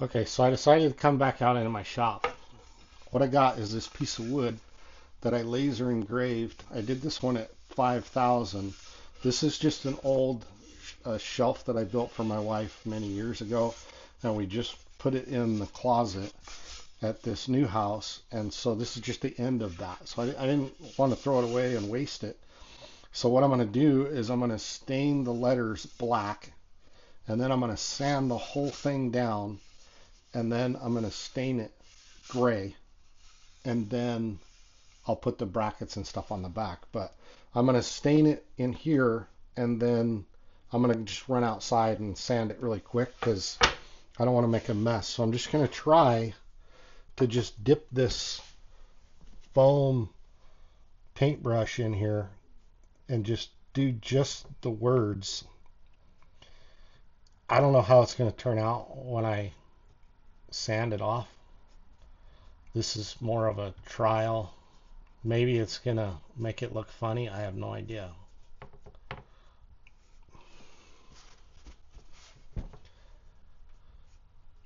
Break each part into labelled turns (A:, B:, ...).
A: Okay, so I decided to come back out into my shop. What I got is this piece of wood that I laser engraved. I did this one at 5,000. This is just an old shelf that I built for my wife many years ago, and we just put it in the closet at this new house. And so this is just the end of that. So I didn't want to throw it away and waste it. So what I'm going to do is I'm going to stain the letters black, and then I'm going to sand the whole thing down, and then I'm going to stain it gray, and then I'll put the brackets and stuff on the back. But I'm going to stain it in here, and then I'm going to just run outside and sand it really quick because I don't want to make a mess. So I'm just going to try to just dip this foam paintbrush in here and just do just the words. I don't know how it's going to turn out when I sand it off. This is more of a trial. Maybe it's going to make it look funny. I have no idea.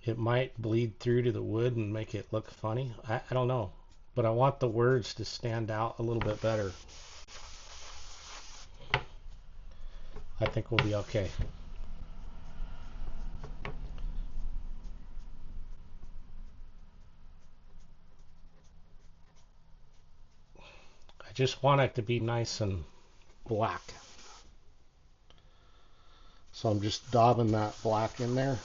A: It might bleed through to the wood and make it look funny. I don't know. But I want the words to stand out a little bit better. I think we'll be okay. I just want it to be nice and black. So I'm just daubing that black in there.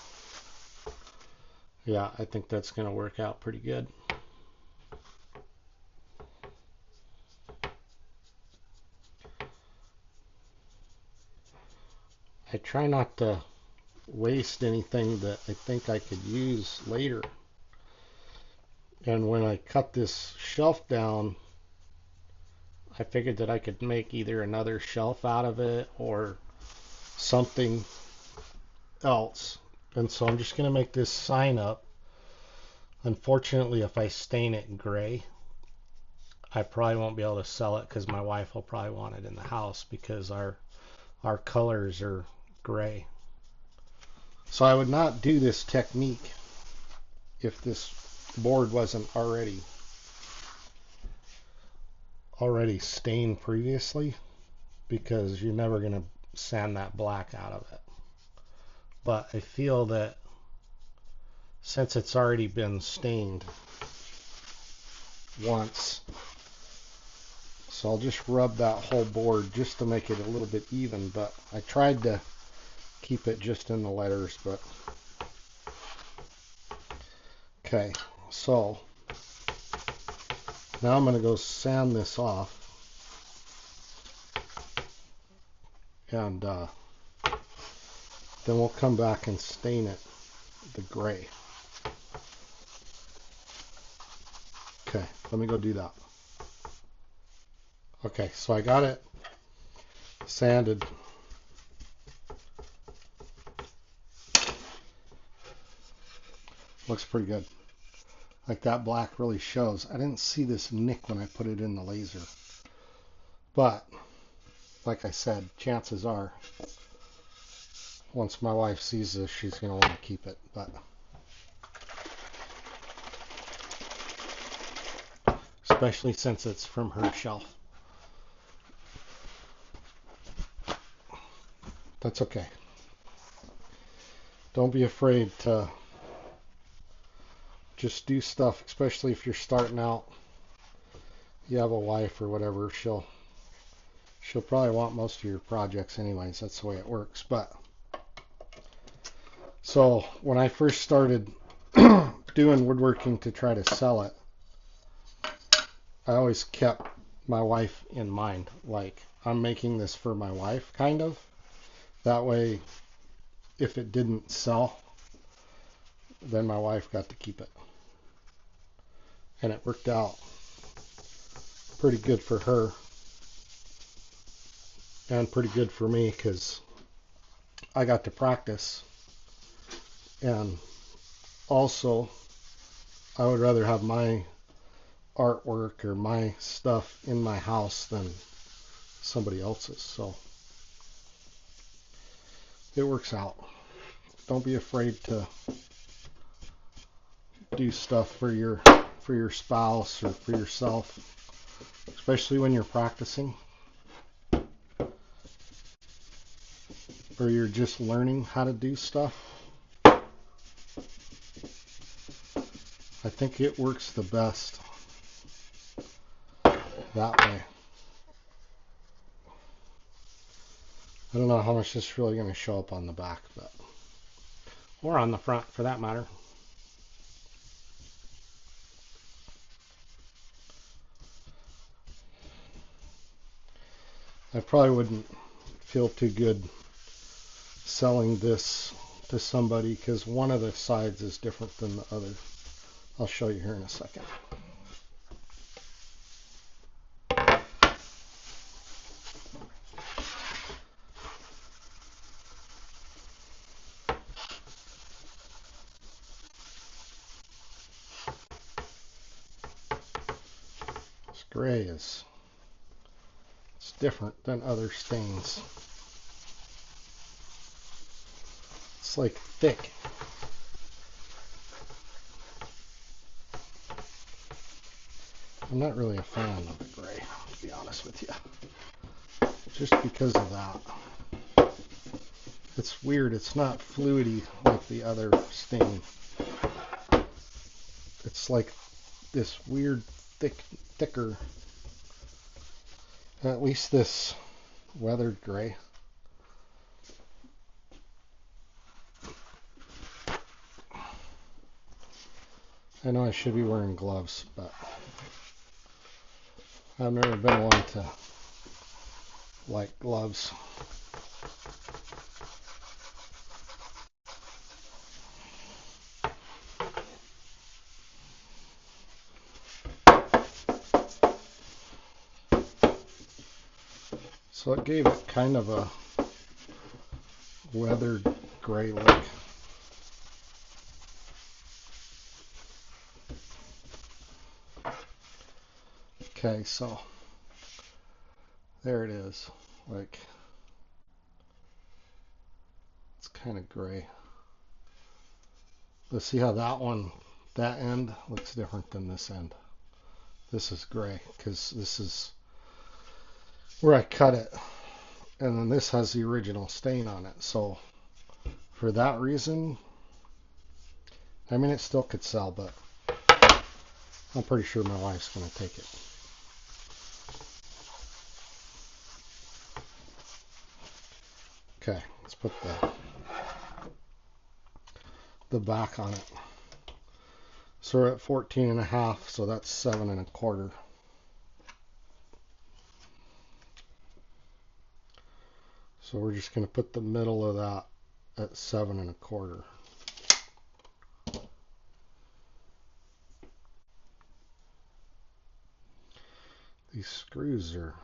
A: Yeah, I think that's going to work out pretty good. I try not to waste anything that I think I could use later. And when I cut this shelf down, I figured that I could make either another shelf out of it or something else. And so I'm just going to make this sign up. Unfortunately, if I stain it gray, I probably won't be able to sell it because my wife will probably want it in the house because our colors are gray. So I would not do this technique if this board wasn't already stained previously, because you're never going to sand that black out of it. But I feel that since it's already been stained once, so I'll just rub that whole board just to make it a little bit even. But I tried to keep it just in the letters. But okay, so now I'm going to go sand this off, and then we'll come back and stain it the gray. Okay, let me go do that. Okay, so I got it sanded. Looks pretty good. Like that black really shows. I didn't see this nick when I put it in the laser. But, like I said, chances are, once my wife sees this, she's going to want to keep it. But especially since it's from her shelf. That's okay. Don't be afraid to just do stuff, especially if you're starting out. You have a wife or whatever, she'll probably want most of your projects anyways. That's the way it works. But so when I first started doing woodworking to try to sell it, I always kept my wife in mind. Like, I'm making this for my wife, kind of. That way, if it didn't sell, then my wife got to keep it. And it worked out pretty good for her and pretty good for me because I got to practice. And also, I would rather have my artwork or my stuff in my house than somebody else's. So it works out. Don't be afraid to do stuff for your spouse or for yourself, especially when you're practicing or you're just learning how to do stuff. I think it works the best that way. I don't know how much this is really going to show up on the back, but or on the front for that matter. I probably wouldn't feel too good selling this to somebody because one of the sides is different than the other. I'll show you here in a second. This gray is different than other stains. It's like thick. I'm not really a fan of the gray, to be honest with you. Just because of that. It's weird. It's not fluidy like the other stain. It's like this weird thicker. At least this weathered gray. I know I should be wearing gloves, but I've never been one to like gloves. So it gave it kind of a weathered gray look. Okay, so there it is. Like, it's kind of gray. Let's see how that end looks different than this end. This is gray because this is where I cut it, and then this has the original stain on it. So for that reason, I mean, it still could sell, but I'm pretty sure my wife's going to take it. Okay, let's put the back on it. So we're at 14.5, so that's 7.25. So we're just going to put the middle of that at 7.25. These screws are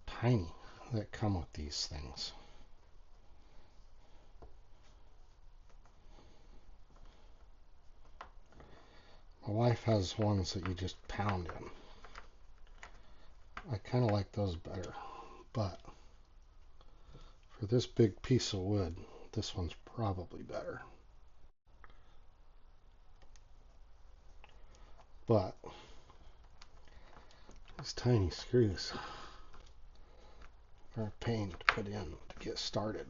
A: tiny that come with these things. My wife has ones that you just pound in. I kind of like those better, but for this big piece of wood, this one's probably better. But these tiny screws are a pain to put in to get started.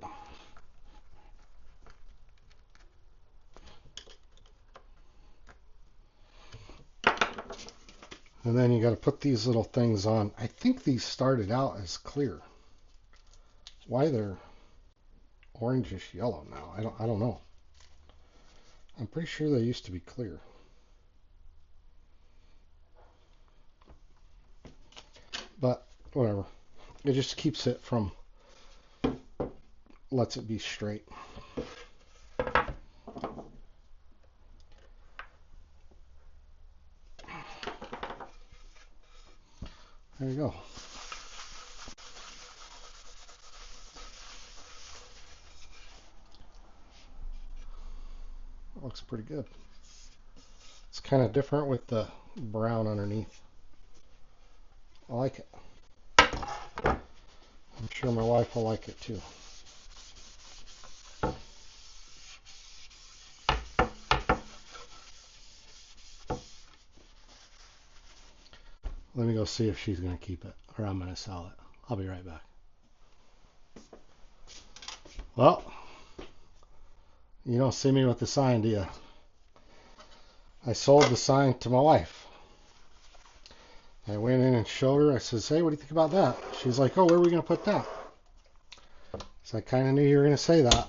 A: And then you got to put these little things on. I think these started out as clear. Why they're orangish yellow now, I don't know. I'm pretty sure they used to be clear. But whatever. It just keeps it from, lets it be straight. There you go. That looks pretty good. It's kind of different with the brown underneath. I like it. I'm sure my wife will like it too. Let me go see if she's going to keep it or I'm going to sell it. I'll be right back. Well, you don't see me with the sign, do you? I sold the sign to my wife. I went in and showed her. I says, hey, what do you think about that? She's like, oh, where are we going to put that? So I kind of knew you were going to say that.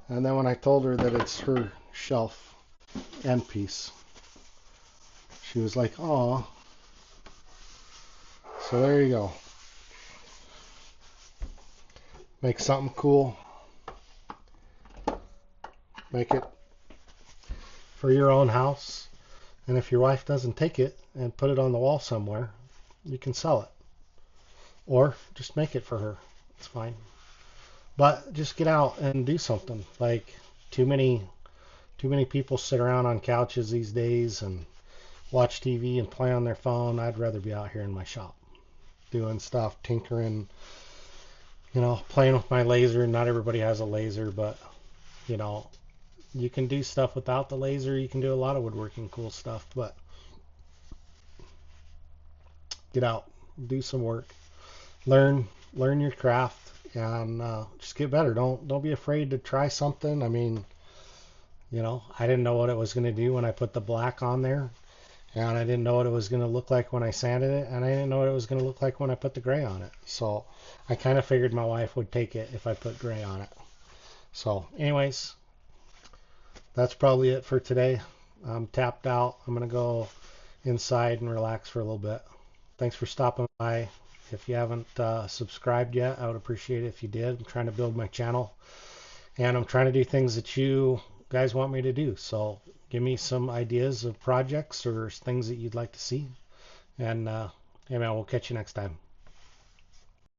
A: And then when I told her that it's her shelf end piece, she was like, oh. So there you go. Make something cool. Make it for your own house. And if your wife doesn't take it and put it on the wall somewhere, you can sell it. Or just make it for her. It's fine. But just get out and do something. Like too many people sit around on couches these days and watch TV and play on their phone. I'd rather be out here in my shop doing stuff, tinkering, playing with my laser. Not everybody has a laser, but you can do stuff without the laser. You can do a lot of woodworking cool stuff, but get out, do some work, learn your craft, and just get better. Don't be afraid to try something. I mean, I didn't know what it was going to do when I put the black on there, and I didn't know what it was going to look like when I sanded it, and I didn't know what it was going to look like when I put the gray on it. So I kind of figured my wife would take it if I put gray on it. So anyways, that's probably it for today. I'm tapped out. I'm going to go inside and relax for a little bit. Thanks for stopping by. If you haven't subscribed yet, I would appreciate it if you did. I'm trying to build my channel, and I'm trying to do things that you guys want me to do. So give me some ideas of projects or things that you'd like to see. And hey man, we'll catch you next time.